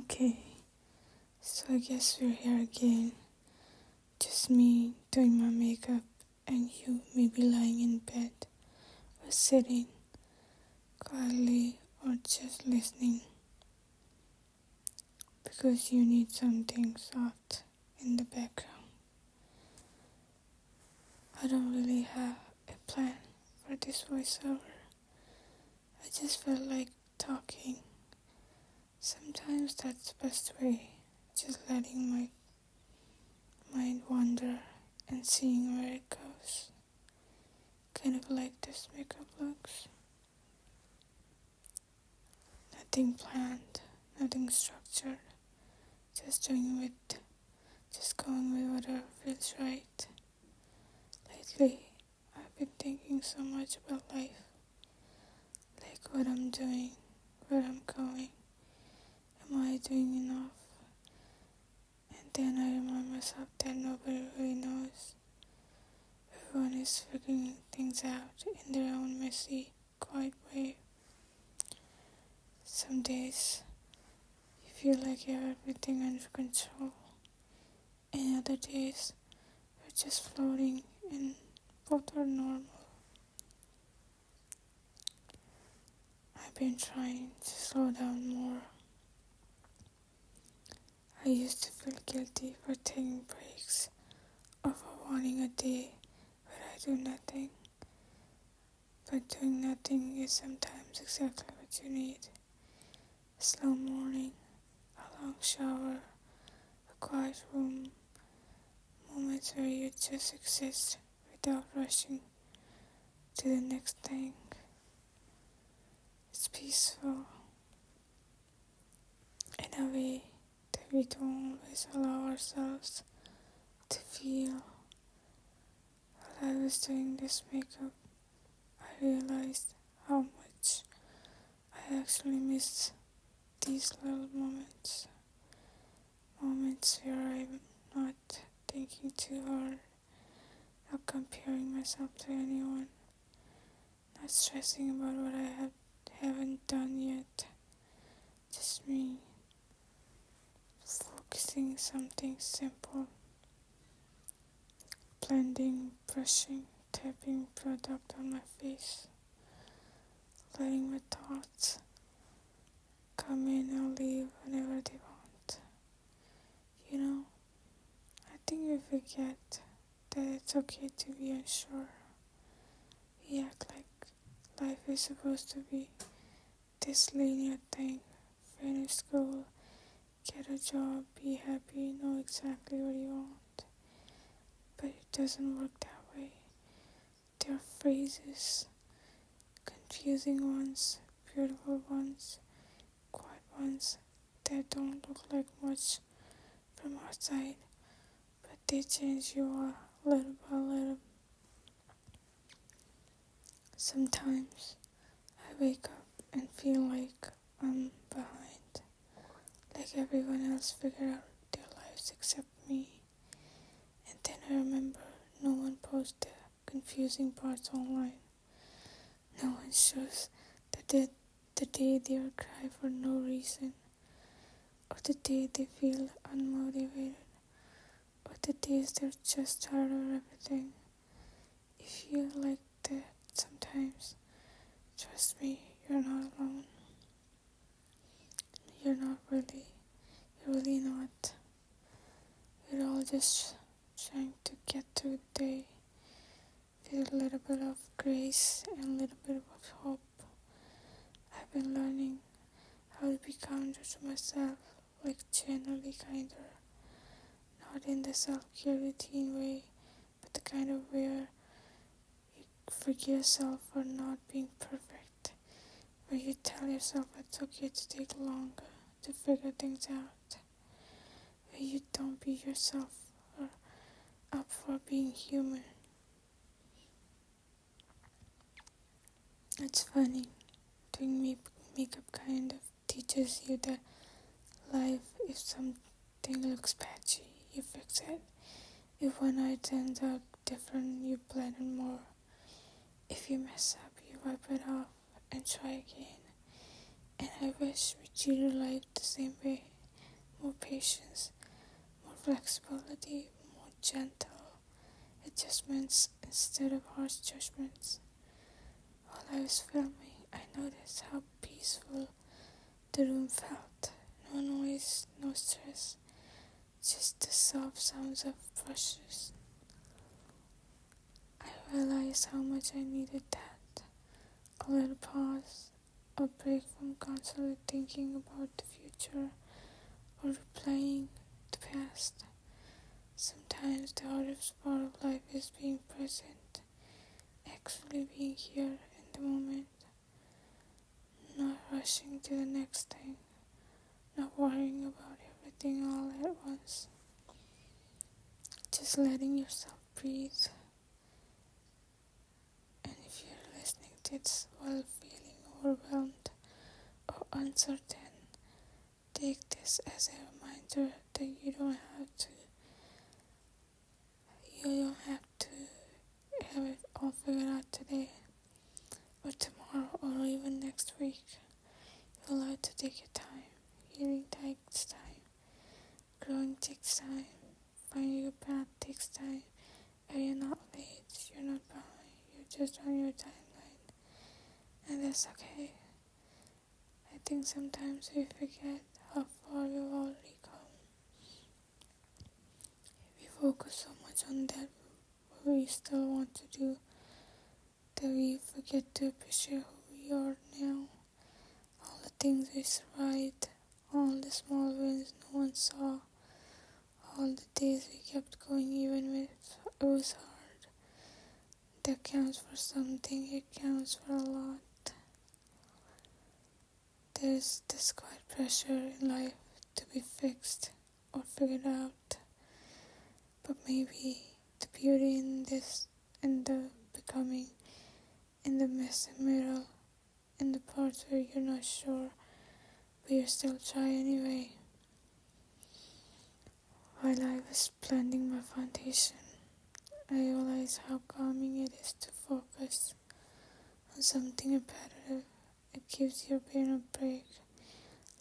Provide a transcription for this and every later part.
Okay, so I guess we're here again. Just me doing my makeup and you maybe lying in bed or sitting quietly or just listening because you need something soft in the background. I don't really have a plan for this voiceover. I just felt like talking. Sometimes that's the best way, just letting my mind wander and seeing where it goes. Kind of like this makeup looks. Nothing planned, nothing structured. Just going with whatever feels right. Lately, I've been thinking so much about life. Like what I'm doing, where I'm going. Am I doing enough? And then I remind myself that nobody really knows. Everyone is figuring things out in their own messy, quiet way. Some days, you feel like you have everything under control. And other days, you're just floating and both are normal. I've been trying to slow down more. I used to feel guilty for taking breaks or for wanting a day where I do nothing. But doing nothing is sometimes exactly what you need. A slow morning, a long shower, a quiet room, moments where you just exist without rushing to the next thing. It's peaceful in a way that we don't always allow ourselves to feel. While I was doing this makeup, I realized how much I actually missed these little moments. Moments where I'm not thinking too hard, not comparing myself to anyone, not stressing about what I haven't done yet. Just me focusing something simple. Blending, brushing, tapping product on my face. Letting my thoughts come in and leave whenever they want. You know, I think we forget that it's okay to be unsure. We act like life is supposed to be this linear thing. Finish school, get a job, be happy, know exactly what you want. But it doesn't work that way. There are phrases, confusing ones, beautiful ones, quiet ones that don't look like much from outside, but they change you a little by little. Sometimes I wake up and feel like I'm behind, like everyone else figured out their lives except me. And then I remember no one posts the confusing parts online. No one shows the day they cry for no reason, or the day they feel unmotivated, or the days they're just tired of everything. If you like that sometimes, trust me, you're not alone. You're really not. We're all just trying to get through the day with a little bit of grace and a little bit of hope. I've been learning how to be kinder to myself, like generally kinder. Not in the self-care routine way, but the kind of where you forgive yourself for not being perfect. Where you tell yourself it's okay to take longer to figure things out. Where you don't beat yourself up for being human. It's funny, doing makeup kind of teaches you that life, if something looks patchy, you fix it. If one eye turns out different, you blend it more. If you mess up, you wipe it off and try again. And I wish we treated life the same way. more patience, more flexibility, more gentle adjustments instead of harsh judgments. While I was filming, I noticed how peaceful the room felt. No noise, no stress, just the soft sounds of brushes. I realized how much I needed that. A little pause, a break from constantly thinking about the future or replaying the past. Sometimes the hardest part of life is being present, actually being here in the moment, not rushing to the next thing, not worrying about everything all at once, just letting yourself breathe. And if you're listening to this while feeling overwhelmed or uncertain, take this as a reminder that you don't have to have it all figured out today or tomorrow or even next week. You're allowed to take your time. Healing takes time. Growing takes time. Finding your path takes time. And you're not late. You're not behind. You're just on your timeline. And that's okay. I think sometimes we forget how far we've already come. We focus so much on that what we still want to do that we forget to appreciate who we are now. All the things we survived, all the small wins no one saw, all the days we kept going even when it was hard. That counts for something, it counts for a lot. There's this quiet pressure in life to be fixed or figured out. But maybe the beauty in this, in the becoming, in the mess and middle, in the parts where you're not sure, but you still try anyway. While I was planning my foundation, I realized how calming it is to focus on something repetitive. It gives your brain a break,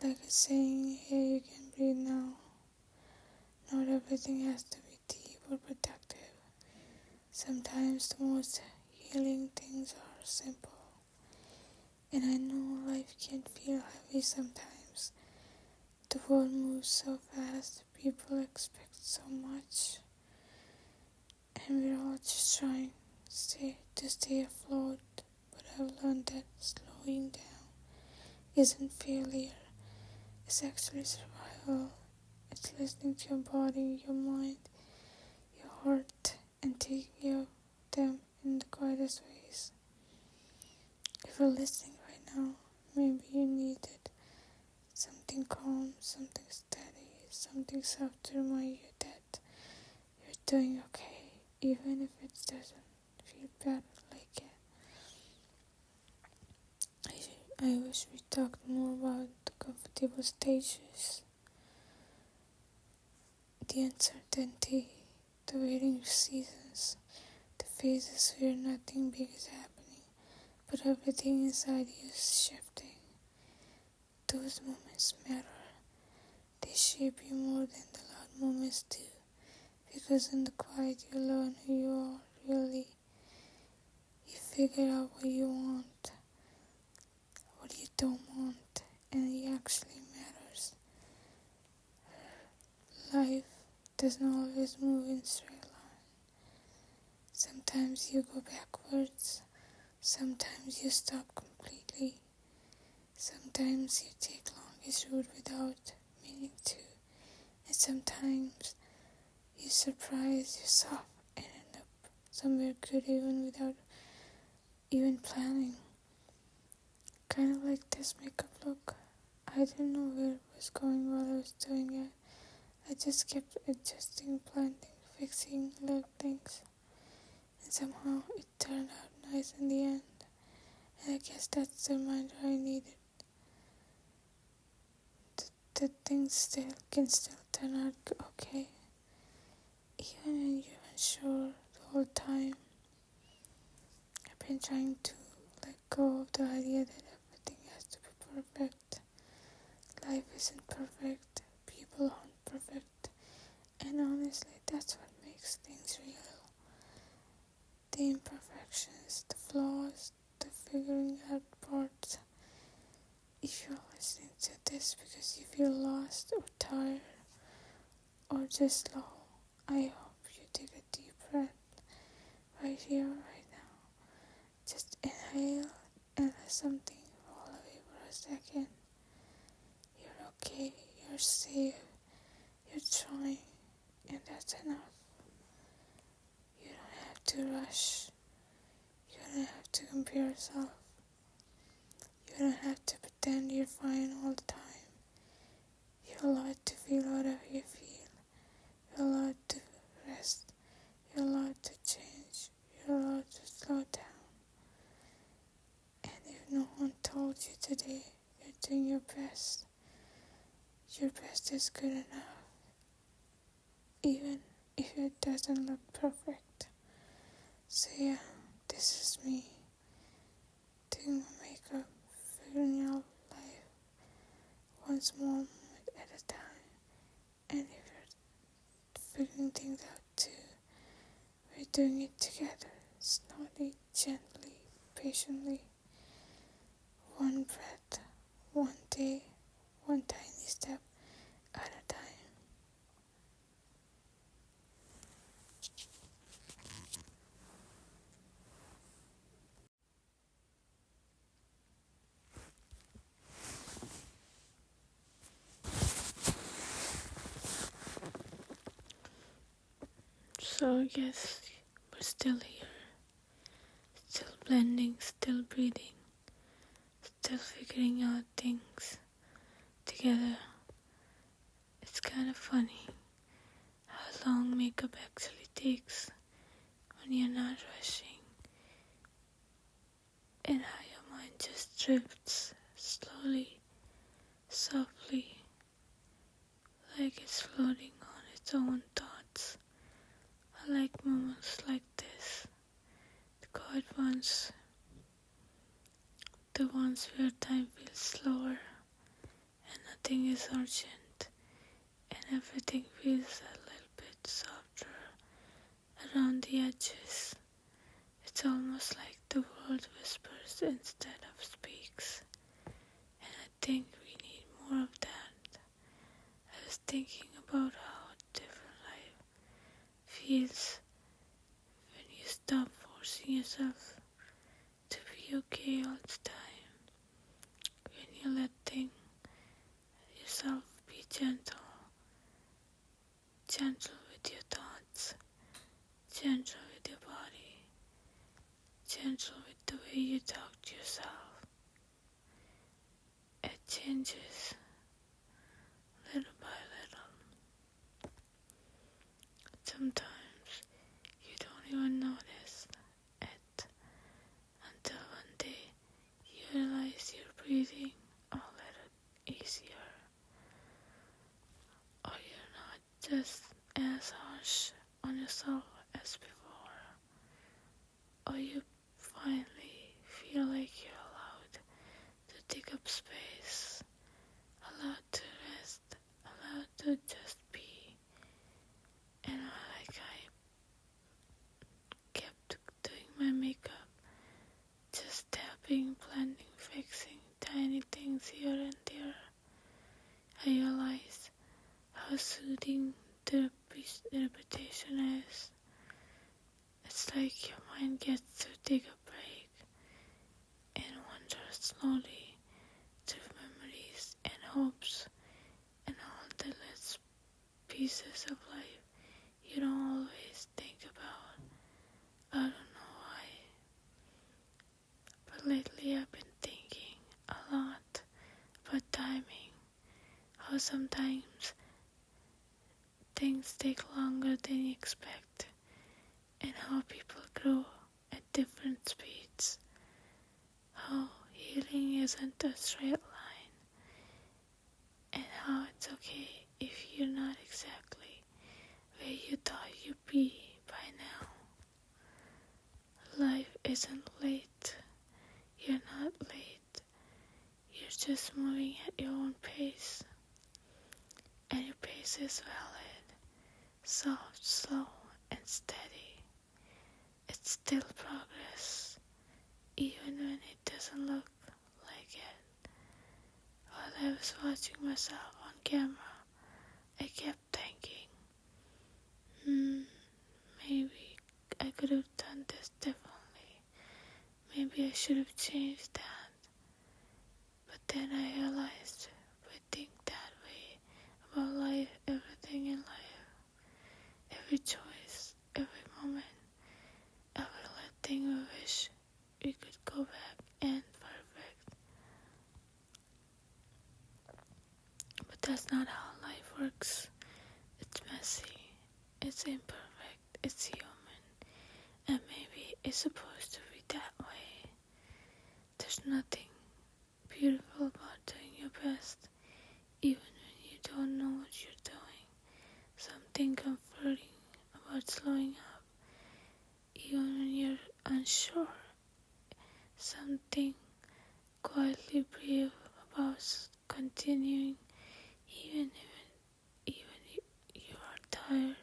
like it's saying, hey, you can breathe now. Not everything has to be deep or productive. Sometimes the most healing things are simple. And I know life can feel heavy sometimes. The world moves so fast, people expect so much. And we're all just trying to stay afloat. But I've learned that slowing down isn't failure, it's actually survival. It's listening to your body, your mind, your heart, and taking care of them in the quietest ways. If you're listening right now, maybe you needed something calm, something steady, something soft to remind you that you're doing okay, even if it doesn't feel bad like it. I wish we talked more about the comfortable stages, the uncertainty, the waiting seasons, the phases where nothing big is happening, but everything inside you is shifting. Those moments matter. They shape you more than the loud moments do, because in the quiet you learn who you are really. You figure out what you want, what you don't want, and it actually matters. Life doesn't always move in straight line. Sometimes you go backwards, sometimes you stop completely, sometimes you take longest route without meaning to, and sometimes you surprise yourself and end up somewhere good even without even planning. Kind of like this makeup look. I didn't know where it was going while I was doing it. I just kept adjusting, blending, fixing little things. And somehow it turned out nice in the end. And I guess that's the reminder I needed. That things can still turn out okay. Even when you're unsure the whole time. I've been trying to let go of the idea that everything has to be perfect. Life isn't perfect. People full on perfect. And honestly, that's what makes things real. The imperfections, the flaws, the figuring out parts. If you're listening to this because you feel lost or tired or just low, I hope you take a deep breath right here, right now. Just inhale and let something fall away for a second. You're okay, you're safe, you're trying, and that's enough. You don't have to rush. You don't have to compare yourself. You don't have to pretend you're fine all the time. You're allowed to feel whatever you feel. You're allowed to rest. You're allowed to change. You're allowed to slow down. And if no one told you today you're doing your best is good enough. Even if it doesn't look perfect. So yeah, this is me doing my makeup, figuring out life one small moment at a time. And if you're figuring things out too, we're doing it together, slowly, gently, patiently. One breath, one day, one tiny step at a time. So yes, we're still here, still blending, still breathing, still figuring out things together. It's kind of funny how long makeup actually takes when you're not rushing, and how your mind just drifts slowly, softly, like it's floating on its own thoughts. I like moments like this, the quiet ones, the ones where time feels slower and nothing is urgent and everything feels a little bit softer around the edges. It's almost like the world whispers instead of speaks, and I think we need more of that. I was thinking about how different life feels when you stop forcing yourself to be okay all the time, when you let yourself be gentle with your thoughts, gentle with your body, gentle with the way you talk to yourself. It changes little by little. Sometimes you don't even notice it until one day you realize you're breathing a little easier, or you're not just as harsh on yourself as before, or you finally feel like you're allowed to take up space, allowed to rest, allowed to just be. And I kept doing my makeup, just tapping, blending, fixing tiny things here and there, I realized how soothing the repetition is. It's like your mind gets to take a break and wander slowly through memories and hopes and all the little pieces of life you don't always think about. I don't know why, but lately I've been thinking a lot about timing, how sometimes things take longer than you expect, and how people grow at different speeds, how healing isn't a straight line, and how it's okay if you're not exactly where you thought you'd be by now. Life isn't late. You're not late. You're just moving at your own pace. Any pace is valid, soft, slow, and steady. It's still progress, even when it doesn't look like it. While I was watching myself on camera, I kept thinking, maybe I could have done this differently. Maybe I should have changed that. But then I realized if I think that way about life, everything in life, every choice, every moment, every little thing we wish we could go back and perfect. But that's not how life works. It's messy, it's imperfect, it's human, and maybe it's supposed to be that way. There's nothing beautiful about doing your best, even when you don't know what you're doing. Something comforting about slowing up, even when you're unsure. Something quietly brave about continuing, even if you are tired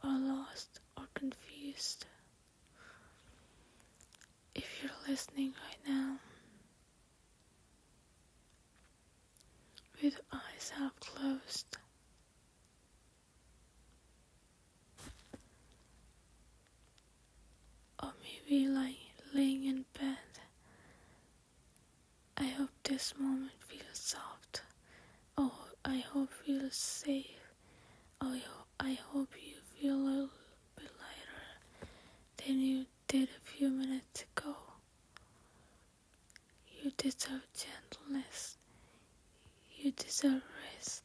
or lost or confused. If you're listening right now, with eyes half closed, or maybe laying in bed, I hope this moment feels soft. Oh, I hope you feel safe. Oh, I hope you feel a little bit lighter than you did a few minutes ago. You deserve gentleness. You deserve rest.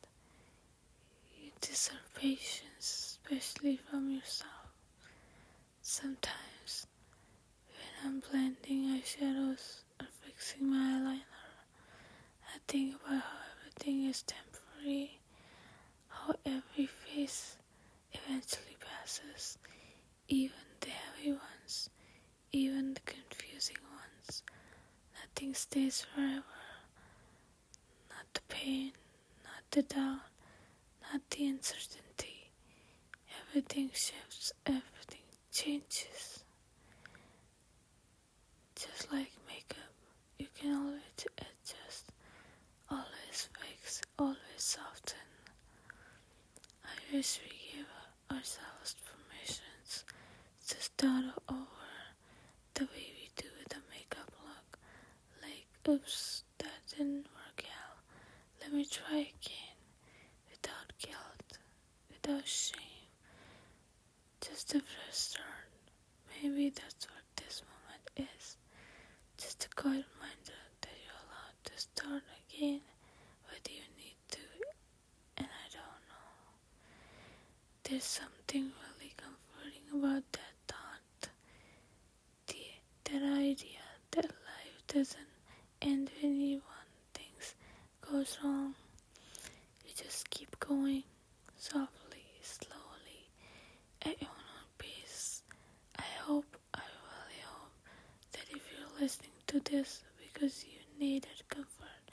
You deserve patience, especially from yourself. Sometimes, when I'm blending eyeshadows or fixing my eyeliner, I think about how everything is temporary, how every phase eventually passes, even the heavy ones, even the confusing ones. Nothing stays forever. Not the pain, not the doubt, not the uncertainty. Everything shifts, everything changes. Just like makeup, you can always adjust, always fix, always soften. I wish we give ourselves permissions to start over the way we do with a makeup look. Like, oops, that didn't work out. Let me try again, without guilt, without shame, just a fresh start. Maybe that's what this moment is. Just a quiet reminder that you're allowed to start again, whether you need to, and I don't know. There's something really comforting about that thought, that idea that life doesn't end when one things goes wrong. You just keep going, softly, slowly, at your own pace. I really hope that if you're listening to this because you needed comfort,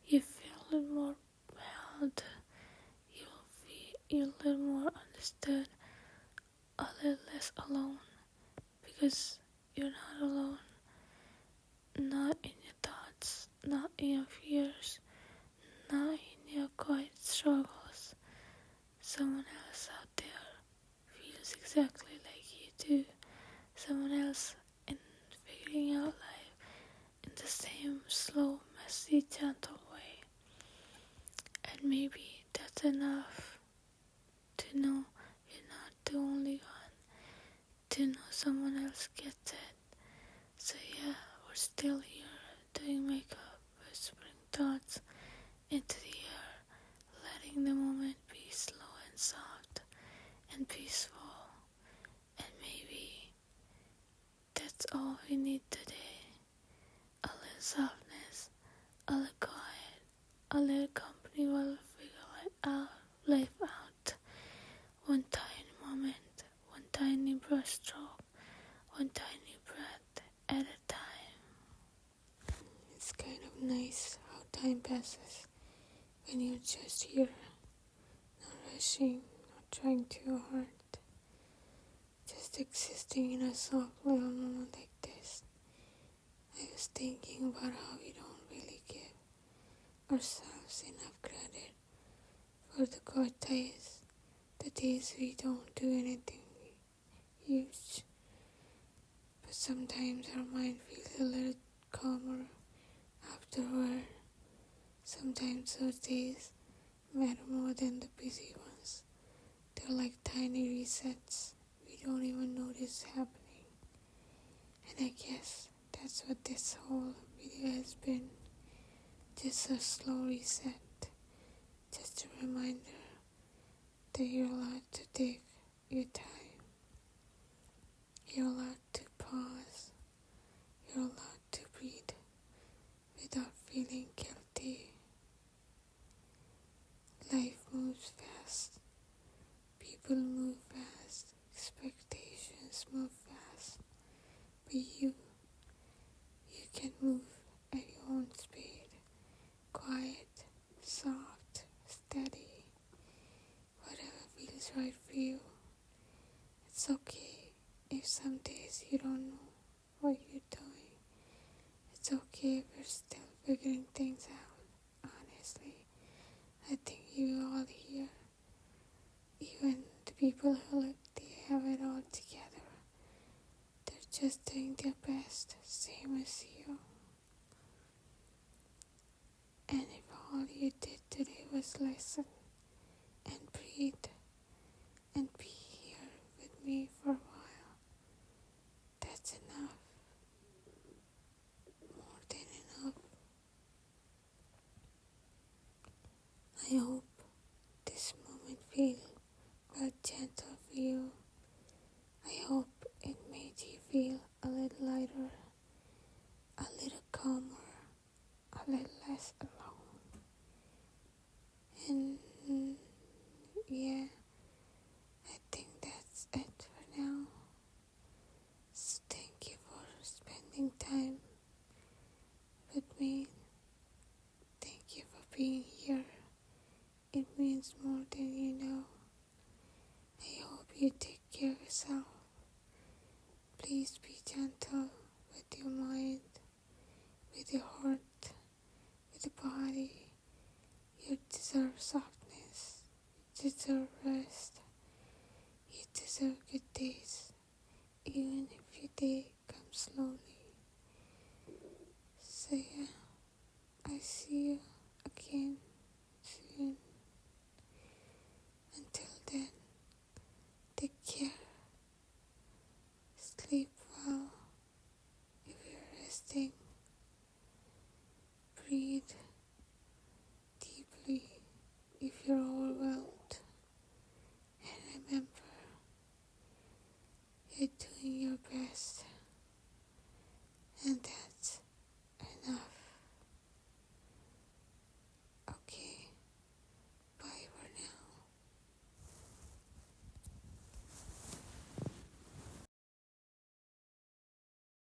you feel more held, you'll feel more understood, a little less alone, because you're not alone, not in your thoughts, not in your fears, not in your quiet struggles. Someone else out there feels exactly like you do. Someone else in figuring out life in the same slow, messy, gentle way. And maybe that's enough to know you're not the only one, to know someone else gets it. So yeah, we're still here doing makeup, whispering thoughts into the air, letting the moment be slow and soft and peaceful. And maybe that's all we need today. A little softness, a little quiet, a little company while we figure life out. One tiny moment, one tiny brush stroke, one tiny breath at a time. It's kind of nice how time passes when you're just here. rushing, not trying too hard, just existing in a soft little moment like this. I was thinking about how we don't really give ourselves enough credit for the good days, the days we don't do anything huge. But sometimes our mind feels a little calmer afterward. Sometimes those days matter more than the busy ones. They're like tiny resets we don't even notice happening. And I guess that's what this whole video has been. Just a slow reset. Just a reminder that you're allowed to take your time. You're allowed to pause. You're allowed to breathe without feeling guilty. Life moves fast. People move fast. Expectations move fast. But you can move at your own speed. Quiet, soft, steady. Whatever feels right for you. It's okay if some days you don't know what you're doing. It's okay if you're still figuring things out. Honestly, I think you all here, even the people who look they have it all together, they're just doing their best, same as you. And if all you did today was listen and breathe and be here with me for a while, that's enough, more than enough. I hope this moment felt gentle for you. I hope it made you feel a little lighter, a little calmer, a little less alone. And yeah, I think that's it for now. So thank you for spending time with me. Thank you for being here. It means more than you know. I hope you take care of yourself. Please be gentle with your mind, with your heart, with your body. You deserve softness. You deserve rest. You deserve good days, even if your day comes slowly.